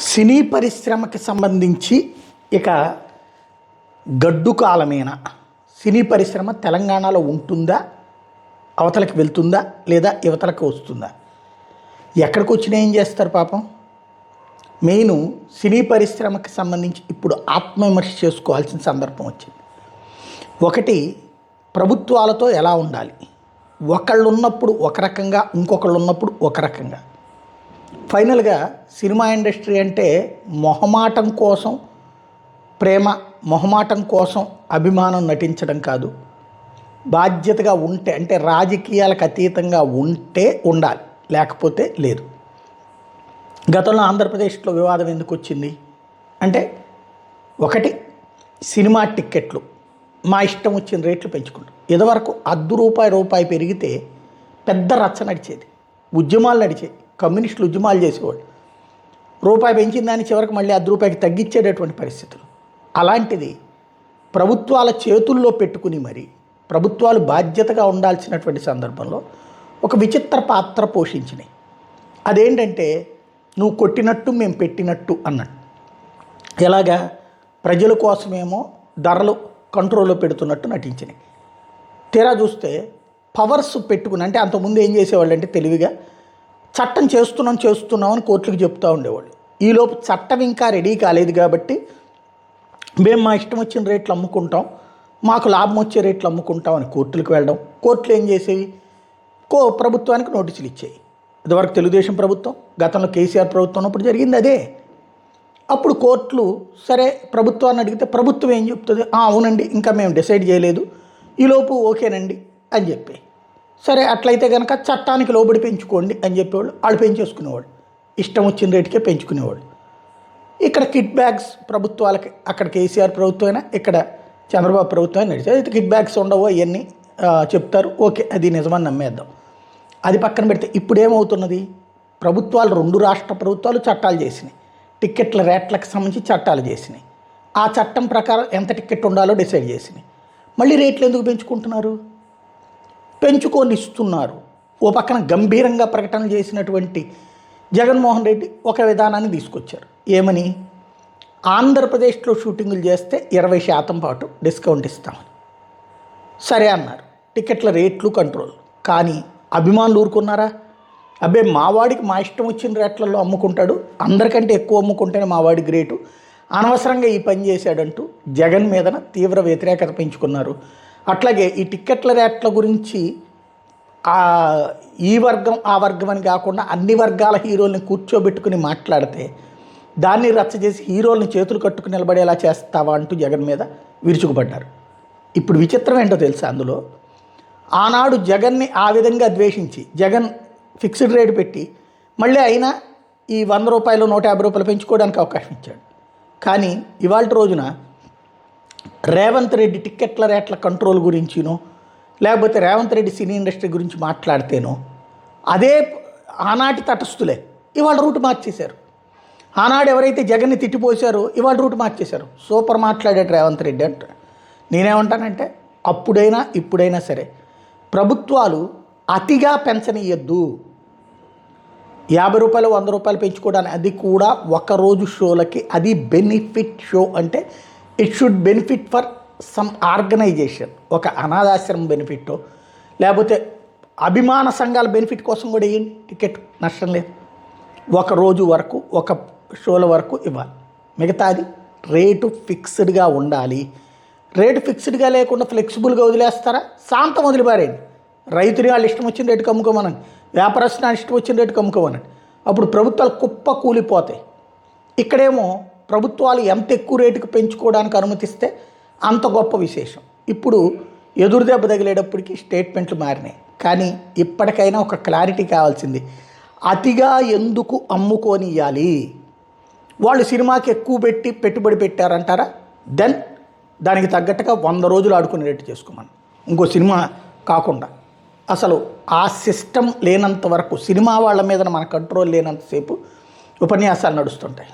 సినీ పరిశ్రమకి సంబంధించి ఇక గడ్డు కాలమేనా? సినీ పరిశ్రమ తెలంగాణలో ఉంటుందా, అవతలకి వెళ్తుందా, లేదా యువతలకు వస్తుందా? ఎక్కడికి వచ్చినా ఏం చేస్తారు పాపం? మెయిన్ సినీ పరిశ్రమకి సంబంధించి ఇప్పుడు ఆత్మవిమర్శ చేసుకోవాల్సిన సందర్భం వచ్చింది. ఒకటి, ప్రభుత్వాలతో ఎలా ఉండాలి? ఒకళ్ళు ఉన్నప్పుడు ఒక రకంగా, ఇంకొకళ్ళు ఉన్నప్పుడు ఒక రకంగా. ఫైనల్గా సినిమా ఇండస్ట్రీ అంటే మొహమాటం కోసం ప్రేమ, మొహమాటం కోసం అభిమానం నటించడం కాదు. బాధ్యతగా ఉంటే, అంటే రాజకీయాలకు అతీతంగా ఉంటే ఉండాలి, లేకపోతే లేదు. గతంలో ఆంధ్రప్రదేశ్లో వివాదం ఎందుకు వచ్చింది అంటే, ఒకటి సినిమా టిక్కెట్లు మా ఇష్టం వచ్చిన రేట్లు పెంచుకుంటాం. ఇదివరకు రూపాయి పెరిగితే పెద్ద రచ్చ నడిచేది, ఉద్యమాలు నడిచేవి, కమ్యూనిస్టులు ఉద్యమాలు చేసేవాళ్ళు. రూపాయి పెంచిన దాన్ని చివరికి మళ్ళీ రూపాయికి తగ్గించేటటువంటి పరిస్థితులు. అలాంటిది ప్రభుత్వాల చేతుల్లో పెట్టుకుని మరి ప్రభుత్వాలు బాధ్యతగా ఉండాల్సినటువంటి సందర్భంలో ఒక విచిత్ర పాత్ర పోషించినాయి. అదేంటంటే, నువ్వు కొట్టినట్టు మేము పెట్టినట్టు అన్నట్టు. ఎలాగా? ప్రజల కోసమేమో ధరలు కంట్రోల్లో పెడుతున్నట్టు నటించినాయి. తీరా చూస్తే పవర్స్ పెట్టుకుని, అంటే అంతకుముందు ఏం చేసేవాళ్ళు అంటే తెలివిగా చట్టం చేస్తున్నాం అని కోర్టులకు చెప్తూ ఉండేవాళ్ళు. ఈలోపు చట్టం ఇంకా రెడీ కాలేదు కాబట్టి మేము మా ఇష్టం వచ్చిన రేట్లు అమ్ముకుంటాం, మాకు లాభం వచ్చే రేట్లు అమ్ముకుంటాం అని కోర్టులకు వెళ్ళడం. కోర్టులు ఏం చేసేవి? ప్రభుత్వానికి నోటీసులు ఇచ్చేవి. ఇదివరకు తెలుగుదేశం ప్రభుత్వం, గతంలో కేసీఆర్ ప్రభుత్వం ఉన్నప్పుడు జరిగింది అదే. అప్పుడు కోర్టులు సరే ప్రభుత్వాన్ని అడిగితే ప్రభుత్వం ఏం చెప్తుంది? అవునండి, ఇంకా మేము డిసైడ్ చేయలేదు, ఈలోపు ఓకేనండి అని చెప్పి, సరే అట్లయితే కనుక చట్టానికి లోబడి పెంచుకోండి అని చెప్పేవాళ్ళు. వాళ్ళు పెంచేసుకునేవాళ్ళు, ఇష్టం వచ్చిన రేటుకే పెంచుకునేవాళ్ళు. ఇక్కడ కిట్ బ్యాగ్స్ ప్రభుత్వాలకి, అక్కడ కేసీఆర్ ప్రభుత్వం అయినా ఇక్కడ చంద్రబాబు ప్రభుత్వం అయినా నడిచారు. అయితే కిట్ బ్యాగ్స్ ఉండవు, అవన్నీ చెప్తారు, ఓకే అది నిజమని నమ్మేద్దాం. అది పక్కన పెడితే ఇప్పుడు ఏమవుతున్నది? ప్రభుత్వాలు, 2 రాష్ట్ర ప్రభుత్వాలు చట్టాలు చేసినాయి, టిక్కెట్ల రేట్లకు సంబంధించి చట్టాలు చేసినాయి. ఆ చట్టం ప్రకారం ఎంత టిక్కెట్ ఉండాలో డిసైడ్ చేసినాయి. మళ్ళీ రేట్లు ఎందుకు పెంచుకుంటున్నారు? పెంచుకొని ఇస్తున్నారు. ఓ పక్కన గంభీరంగా ప్రకటనలు చేసినటువంటి జగన్మోహన్ రెడ్డి ఒక విధానాన్ని తీసుకొచ్చారు. ఏమని? ఆంధ్రప్రదేశ్లో షూటింగులు చేస్తే 20% పాటు డిస్కౌంట్ ఇస్తామని. సరే అన్నారు. టికెట్ల రేట్లు కంట్రోల్. కానీ అభిమానులు ఊరుకున్నారా? అబ్బే మావాడికి మా ఇష్టం వచ్చిన రేట్లలో అమ్ముకుంటాడు, అందరికంటే ఎక్కువ అమ్ముకుంటేనే మావాడి గ్రేటు, అనవసరంగా ఈ పని చేశాడంటూ జగన్ మీదన తీవ్ర వ్యతిరేకత పెంచుకున్నారు. అట్లాగే ఈ టిక్కెట్ల రేట్ల గురించి ఈ వర్గం ఆ వర్గం అని కాకుండా అన్ని వర్గాల హీరోల్ని కూర్చోబెట్టుకుని మాట్లాడితే దాన్ని రచ్చ చేసి హీరోల్ని చేతులు కట్టుకుని నిలబడేలా చేస్తావా అంటూ జగన్ మీద విరుచుకుపడ్డారు. ఇప్పుడు విచిత్రం ఏంటో తెలుసా? అందులో ఆనాడు జగన్ని ఆ విధంగా ద్వేషించి జగన్ ఫిక్స్డ్ రేటు పెట్టి మళ్ళీ అయినా ఈ 100 రూపాయలు 150 రూపాయలు పెంచుకోవడానికి అవకాశం ఇచ్చాడు. కానీ ఇవాళ రోజున రేవంత్ రెడ్డి టిక్కెట్ల రేట్ల కంట్రోల్ గురించినో, లేకపోతే రేవంత్ రెడ్డి సినీ ఇండస్ట్రీ గురించి మాట్లాడితేనో అదే ఆనాటి తటస్థులే ఇవాళ రూట్ మార్చేశారు. ఆనాడు ఎవరైతే జగన్ని తిట్టిపోసారో ఇవాళ రూట్ మార్చేశారు. సూపర్ మాట్లాడాడు రేవంత్ రెడ్డి అంట. నేనేమంటానంటే, అప్పుడైనా ఇప్పుడైనా సరే ప్రభుత్వాలు అతిగా పెంచనీయద్దు. 50 రూపాయలు 100 రూపాయలు పెంచుకోవడానికి, అది కూడా ఒకరోజు షోలకి, అది బెనిఫిట్ షో. అంటే it should benefit for some organisation, ఒక అనాథాశ్రమం బెనిఫిట్టో, లేకపోతే అభిమాన సంఘాల బెనిఫిట్ కోసం కూడా వేయండి టికెట్, నష్టం లేదు. ఒక రోజు వరకు, ఒక షోల వరకు ఇవ్వాలి, మిగతాది రేటు ఫిక్స్డ్గా ఉండాలి. రేటు ఫిక్స్డ్గా లేకుండా ఫ్లెక్సిబుల్గా వదిలేస్తారా? శాంతం వదిలిపారేయండి. రైతుని వాళ్ళు ఇష్టం వచ్చిన రేటుకి అమ్ముకోమనండి, వ్యాపారస్తుని వాళ్ళు ఇష్టం వచ్చిన రేటుకి అమ్ముకోమనండి. అప్పుడు ప్రభుత్వాలు కుప్ప కూలిపోతాయి. ఇక్కడేమో ప్రభుత్వాలు ఎంత ఎక్కువ రేటుకు పెంచుకోవడానికి అనుమతిస్తే అంత గొప్ప విశేషం. ఇప్పుడు ఎదురుదెబ్బ తగిలేటప్పటికి స్టేట్మెంట్లు మారినాయి. కానీ ఇప్పటికైనా ఒక క్లారిటీ కావాల్సింది. అతిగా ఎందుకు అమ్ముకోనియాలి? వాళ్ళు సినిమాకి ఎక్కువ పెట్టి పెట్టుబడి పెట్టారంటారా? దెన్ దానికి తగ్గట్టుగా 100 రోజులు ఆడుకునేటట్టు చేసుకోమని, ఇంకో సినిమా కాకుండా. అసలు ఆ సిస్టమ్ లేనంత వరకు, సినిమా వాళ్ళ మీద మన కంట్రోల్ లేనంతసేపు ఉపన్యాసాలు నడుస్తుంటాయి.